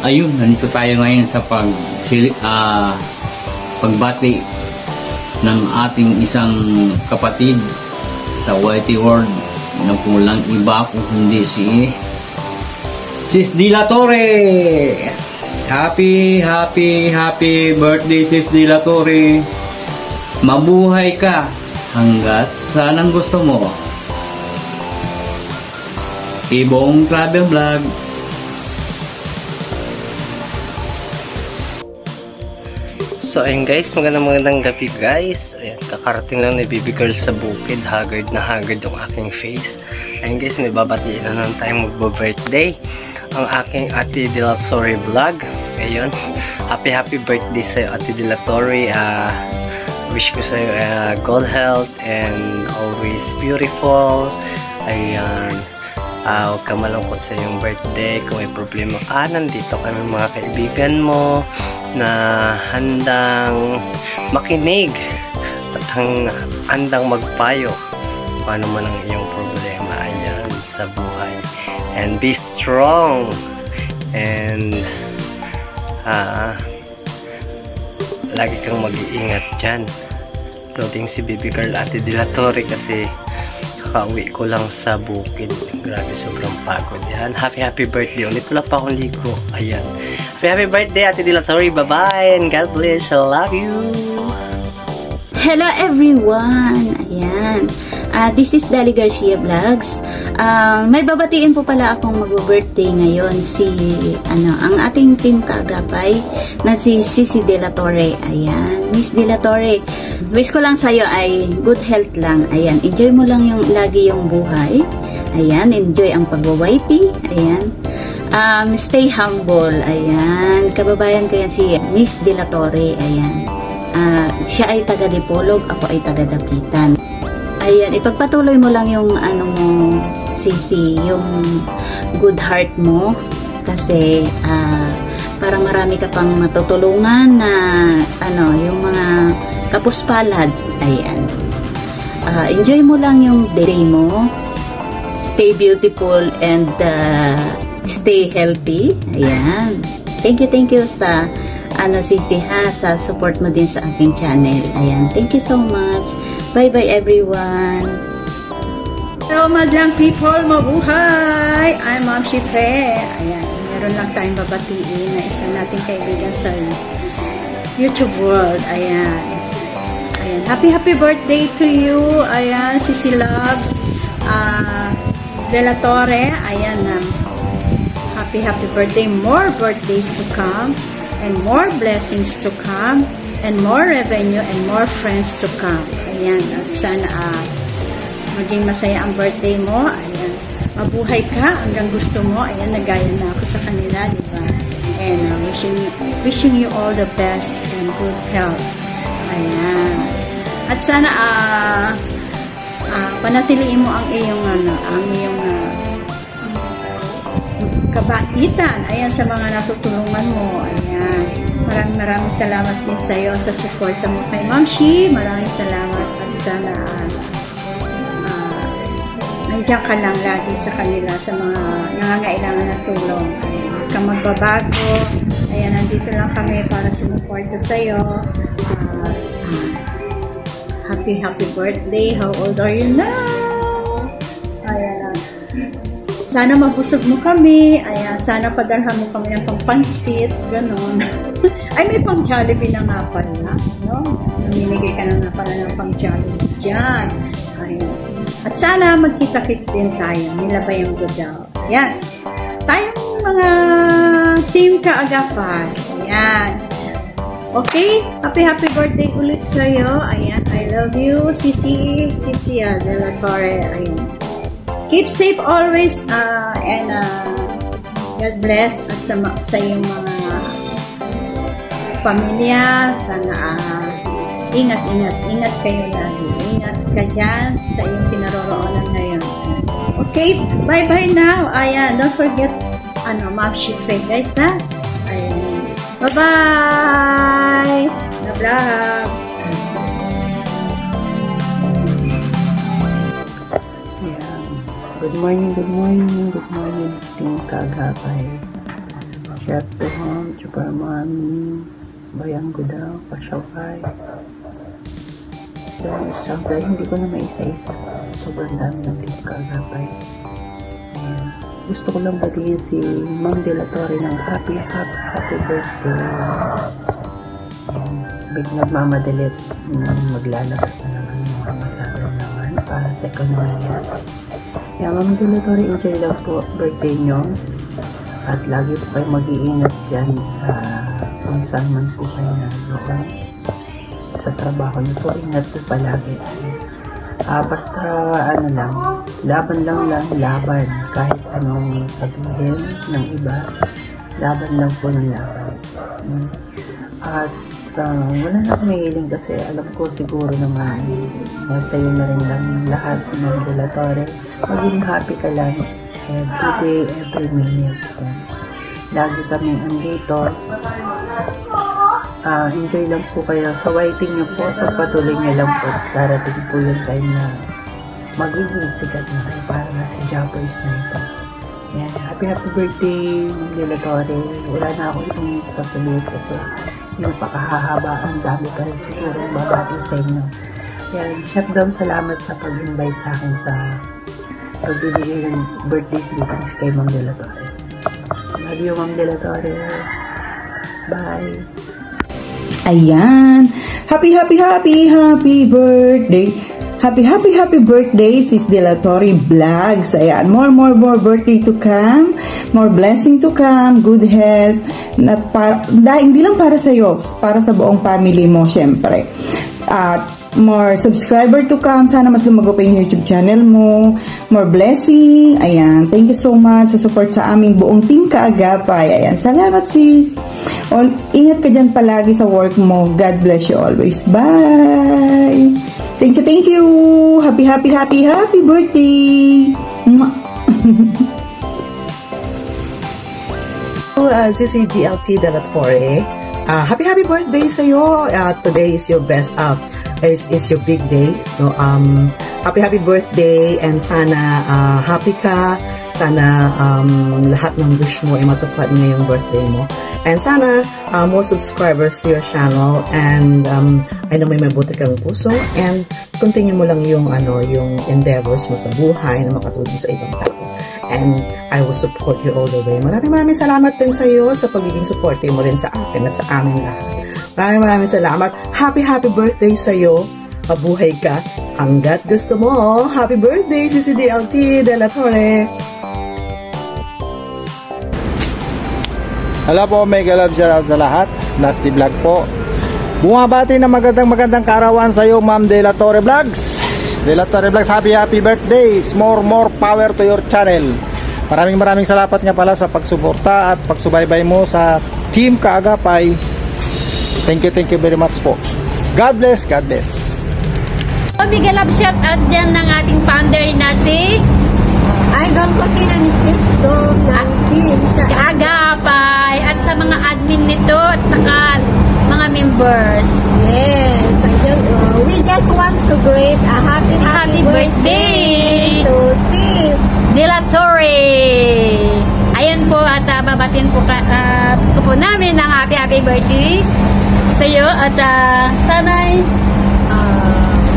ayun, nandito tayo ngayon sa pagbati ng ating isang kapatid sa YT World na kulang iba kung hindi si Sis De La Torre. Happy birthday, Sis De La Torre. Mabuhay ka hanggat sanang gusto mo. Ibong Travel Vlog. So ayun guys, magandang gabi guys. Ayan, kakarating lang ni Baby Girl sa bukid. Haggard na haggard yung aking face. Ayun guys, may babatiin na lang tayong magbo-birthday. Ang aking Ate De La Torre Vlog. Ayun, happy birthday sa'yo Ate De La Torre. Wish ko sa'yo good health and always beautiful. Ayan, huwag ka malungkot sa iyong birthday. Kung may problema ka, nandito kami mga kaibigan mo na handang makinig at handang magpayo kung ano man ang iyong problema ayan sa buhay. And be strong and lagi kang mag-iingat dyan, including si Baby Girl Ate De La Torre kasi kakauwi ko lang sa bukid. Grabe, sobrang pagod yan. Happy birthday ulit. Wala pa akong ligo. Ayan, happy birthday Ate De La Torre. Bye bye and God bless. I love you. Hello everyone. Ayan, this is Dali Garcia Vlogs. May babatiin po pala akong mag-birthday ngayon si ang ating team kaagapay na si Sisi De La Torre. Ayan, Miss De La Torre, wish ko lang sa'yo ay good health lang. Ayan, enjoy mo lang lagi yung buhay. Ayan, enjoy ang pag-YT. Ayan, stay humble. Ayan, kababayan ko yan si Miss De La Torre. Ayan, siya ay taga Dipolog, ako ay taga Dapitan. Ayan, ipagpatuloy mo lang yung mo, Sisi, yung good heart mo kasi parang marami ka pang matutulungan na yung mga kapuspalad. Ayan, enjoy mo lang yung day mo, stay beautiful and stay healthy. Ayan, thank you sa Sisi sa support mo din sa aking channel. Ayan, thank you so much. Bye bye everyone. Hello madlang people, mabuhay! I'm Ma'am Shife. Ayan, meron lang tayong babatiin na isa nating kaibigan sa YouTube world. Ayan, happy birthday to you. Ayan, Sisi Loves De La Torre. Ayan, happy birthday. More birthdays to come and more blessings to come and more revenue and more friends to come. Ayan, at sana maging masaya ang birthday mo. Ayan, mabuhay ka hanggang gusto mo. Ayan, nagaya na ako sa kanila, diba? And wishing you all the best and good health. Ayan, at sana panatiliin mo ang iyong kabaitan. Ayan, sa mga natutulungan mo. Ayan, maraming salamat din sa iyo sa suporta mo kay Ma'am Shi. Maraming salamat at sana nandiyan ka lang lagi sa kanila sa mga nangangailangan ng tulong. Ayan, huwag kang magbabago. Ayan, nandito lang kami para sumuporta sa iyo. Happy birthday. How old are you now? Ayan, sana mabusog mo kami. Ayan, sana padalhan mo kami ng pangpansit. Ganon. Ay, may pang Jollibee na nga pala. No? Naminigay ka na nga pala ng pang Jollibee dyan. Ayan. At sana magkita-kits din tayo. Nilabay ang gudaw. Ayan. Tayong mga team kaagapay. Ayan. Okay? Happy birthday ulit sa'yo. Ayan. I love you. Sisi De La Torre. Ayan. Keep safe always and God bless at sa iyong mga pamilya. Sana ingat kayo lagi. Ingat ka dyan sa iyong kinaroroonan ngayon. Okay, bye now. Ayan, don't forget Ma'am Shife guys ha. Ayan, bye bye na vlog. Good morning, team kaagapay. Chef Tuhon, Super Mami, Bayang Gudaw, Pasyaway. Dahil hindi ko na maisa-isa. Sobrang dami ng Team Kaagapay. Gusto ko lang batiin si Ma'am De La Torre ng happy birthday. Big nagmamadalit maglalabas na naman mga masabi naman para sa ekonomiya. Kaya Ma'am De La Torre, enjoy lang po birthday nyo. At lagi po kayo mag-iingat dyan sa kung saan man po kayo naroon. Sa trabaho nyo po, ingat po palagi. Basta ano lang, laban. Kahit anong sabihin ng iba, laban lang po ng laban. At wala na akong hiling kasi alam ko siguro naman nasa iyo na rin lang lahat ng De La Torre. Maging happy ka lang every day, every minute. Lagi kami andito. Enjoy lang po kayo. So, waiting nyo po. Pagpatuloy nyo lang po. Darating po yung time na magiging sikat na kayo para na si Jappers na ito. Yan. Happy birthday, De La Torre. Wala na ako itong sasalit kasi yung pakahahaba ang dami pa rin siguro babati sa inyo. Yan. Chef Dom, salamat sa pag-invite sa akin sa pagbibigay ng birthday greetings kay Ma'am De La Torre. Love you, Ma'am De La Torre. Bye. Ayan. Happy birthday. Happy birthday, Sis De La Torre Vlogs. Ayan. More birthday to come. More blessing to come. Good health. Dahil hindi lang para sa'yo, para sa buong family mo, syempre. At more subscriber to come. Sana mas lumago pa yung YouTube channel mo. More blessing. Ayan. Thank you so much sa support sa aming buong Team Kaagapay. Ayan. Salamat, sis. Ingat ka dyan palagi sa work mo. God bless you always. Bye. Thank you. Happy birthday. Sisi DLT De La Torre. Happy birthday sa'yo. Today is your best is your big day. No, happy birthday and sana happy ka. Sana lahat ng wish mo ay matupad ngayong birthday mo. And sana more subscribers to your channel and I know may mabuti kang puso and continue mo lang yung endeavors mo sa buhay na makatulong sa ibang tao. And I will support you all the way. Maraming salamat din sa iyo sa pagiging supportive mo rin sa akin at sa amin lahat. Maraming salamat. Happy birthday sa iyo. Mabuhay ka hanggat gusto mo. Happy birthday, Sisi DLT De La Torre. Hello po, mega love shoutout sa lahat. Lasty Vlog po. Bumabati na magandang kaarawan sa iyo, Ma'am De La Torre Vlogs. De La Torre Vlogs, happy birthdays. More power to your channel. Maraming salamat nga pala sa pagsuporta at pagsubaybay mo sa Team Kaagapay. Thank you very much po. God bless. Mega love shoutout dyan ng ating founder na si Idol ko sila ni Chef Dom ng Team Kaagapay at sa mga admin nito at saka mga members. Yes, we just want to greet a happy birthday to Sis De La Torre. Ayan po at babatin po po namin ng happy birthday sa iyo at sana'y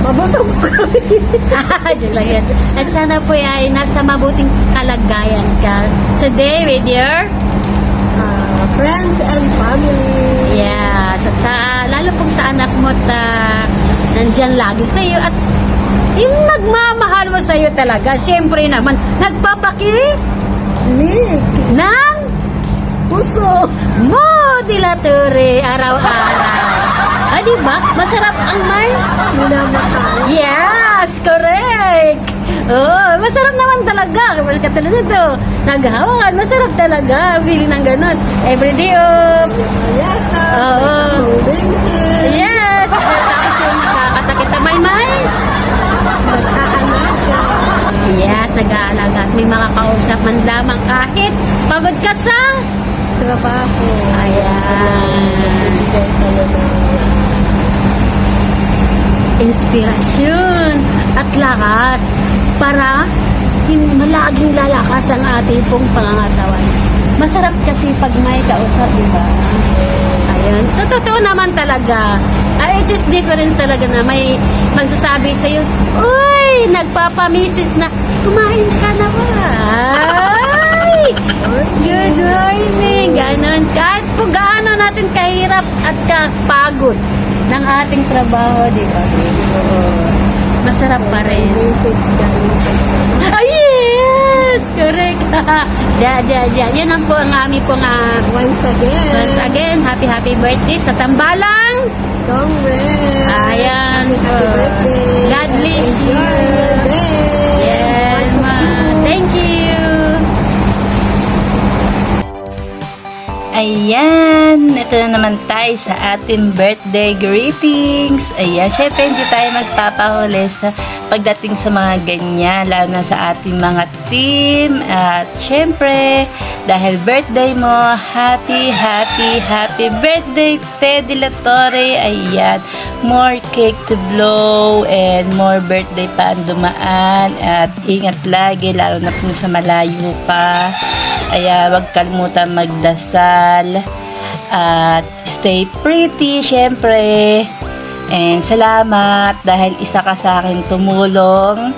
mabusog po kami. At sana po ay nasa mabuting kalagayan ka today with your friends and family. Yes, at lalo pong sa anak mo nandyan lagi sa iyo at yung nagmamahal mo sa iyo talaga. Siyempre naman, nagpapakilig ng puso mo, De La Torre, araw-araw. Diba? Masarap ang may minamahal. Yes, correct. Oh, masarap naman talaga. Katulad nito, naghawangan, masarap talaga. Feeling ng ganon. Everyday yes. Tapos yung nakakasakit na may yes, nag-aalaga. May mga kausap man lamang kahit pagod ka sa trabaho. Ayan. Inspirasyon at lakas para malaging lalakas ang ating pong pangangatawan. Masarap kasi pag may kausap, di ba? Ayan. So, totoo naman talaga. It is different talaga na may magsasabi sa'yo, uy, nagpapamisis na, kumain ka na ba? Ay! Good morning! Ganon. Kahit kung gaano natin kahirap at kapagod ng ating trabaho, di ba? Masarap pa rin. Ay, yes! Correct. Yan ang po ang aming pong once again, happy birthday sa Tambalang. Congrats! Ayan. Happy birthday! God bless you. Enjoy your day! Yes, ma. Thank you. Ayan, ito na naman tayo sa ating birthday greetings. Ayan, syempre hindi tayo magpapahuli sa pagdating sa mga ganyan, lalo na sa ating mga team. At syempre, dahil birthday mo, happy birthday, Ted de la Torre. Ayan, more cake to blow and more birthday pa ang dumaan. At ingat lagi, lalo na kung sa malayo pa. Ayan, huwag kalimutan magdasal at stay pretty, syempre. And salamat dahil isa ka sa akin tumulong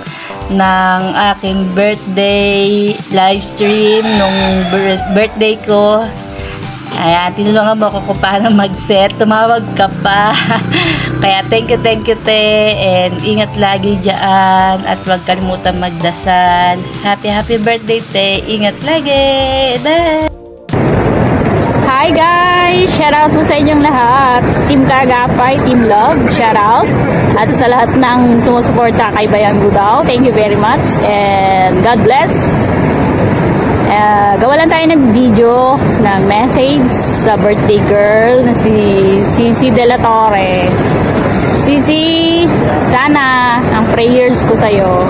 ng aking birthday live stream nung birthday ko. Ayan, tinulungan mo ako kung paano mag-set. Tumawag ka pa. Kaya thank you, te. And ingat lagi dyan. At huwag kalimutan magdasal. Happy birthday, te. Ingat lagi. Bye! Hi guys! Shoutout po sa inyong lahat. Team Kaagapay, Team Love, shoutout. At sa lahat ng sumusuporta kay Bayan Budao, thank you very much. And God bless. Gawa lang tayo ng video na message sa birthday girl na si Cici de la Torre. Cici, sana ang prayers ko sa'yo.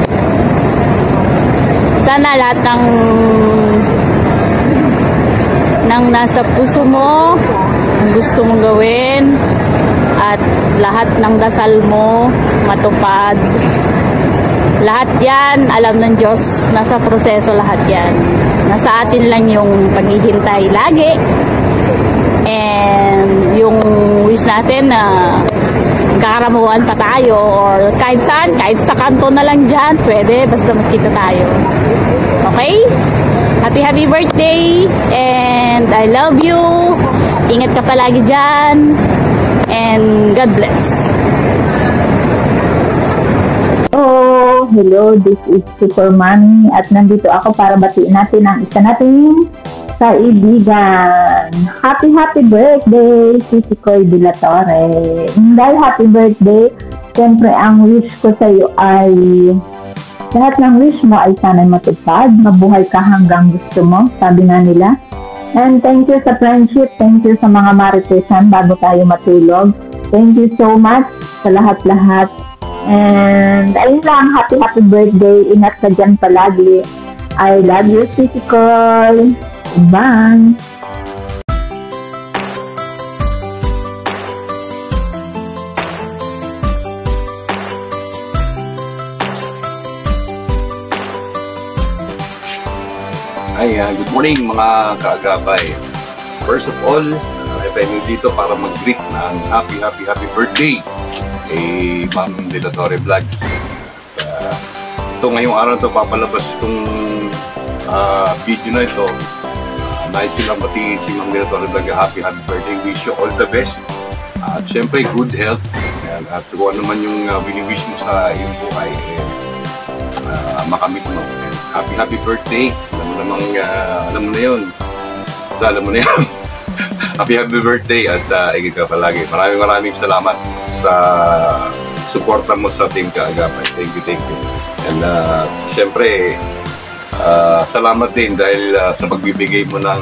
Sana lahat ng nasa puso mo, ang gusto mong gawin, at lahat ng dasal mo matupad. Lahat yan, alam ng Diyos, nasa proseso lahat yan. Nasa atin lang yung paghihintay lagi. And yung wish natin na kakaramuhan pa tayo or kahit saan, kahit sa kanto na lang dyan, pwede, basta magkita tayo. Okay? Happy birthday and I love you. Ingat ka palagi dyan and God bless. Hello, this is Superman at nandito ako para batiin natin ang isa nating kaibigan. Happy birthday, Cici Coy de la Torre. Dahil happy birthday, siyempre ang wish ko sa iyo ay lahat ng wish mo ay sana'y matupad, mabuhay ka hanggang gusto mo, sabi nga nila. And thank you sa friendship, thank you sa mga maritesan bago tayo matulog. Thank you so much sa lahat-lahat. And ayun lang, happy birthday. Ingat ka dyan palagi. I love you, Cici Coy. Bye. Good morning mga kaagapay. First of all, I'm dito para mag-greet ng happy birthday kay Ma'am De La Torre Vlogs. Ito ngayong araw to papalabas itong video na ito. Nice ko lang batiin si Ma'am De La Torre Vlogs. Happy birthday. Wish you all the best. At syempre good health. At kung ano man yung wini-wish mo sa iyong buhay, makamit mo. Happy birthday. Alam mo na yun. Alam mo na yun. Happy birthday at ingat ka palagi. Maraming salamat sa suporta mo sa Team Kaagapay. Thank you. And syempre, salamat din dahil sa pagbibigay mo ng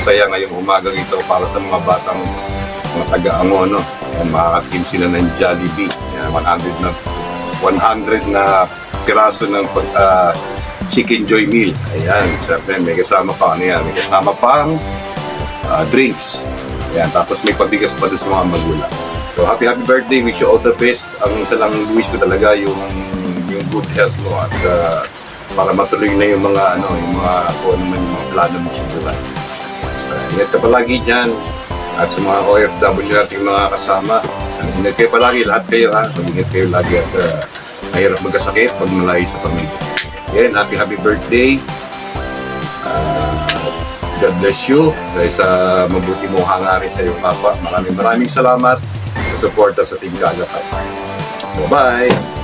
saya ngayong umagang ito para sa mga batang mga taga-Ango, no? Makakatim sila ng Jollibee. 100 na piraso ng Chicken Joy Meal. Ayan, syempre may kasama pa ano yan. May kasama pang drinks. Ayan, tapos may pabigas pa doon sa mga magulang. So happy birthday, wish you all the best. Ang isa lang wish ko talaga yung good health mo at para matuloy na yung mga kung ano man yung mga plano mo sa buhay. Ingat ka palagi dyan. At sa mga OFW nating mga kasama, ingat kayo palagi, lahat kayo ha. Mag-ingat kayo lagi at mahirap magkasakit pag malayo sa pamilya. Yan, happy birthday. God bless you dahil sa mabuti mong hangarin sa iyong kapwa. Maraming salamat sa suporta sa Team Kaagapay. Bye-bye!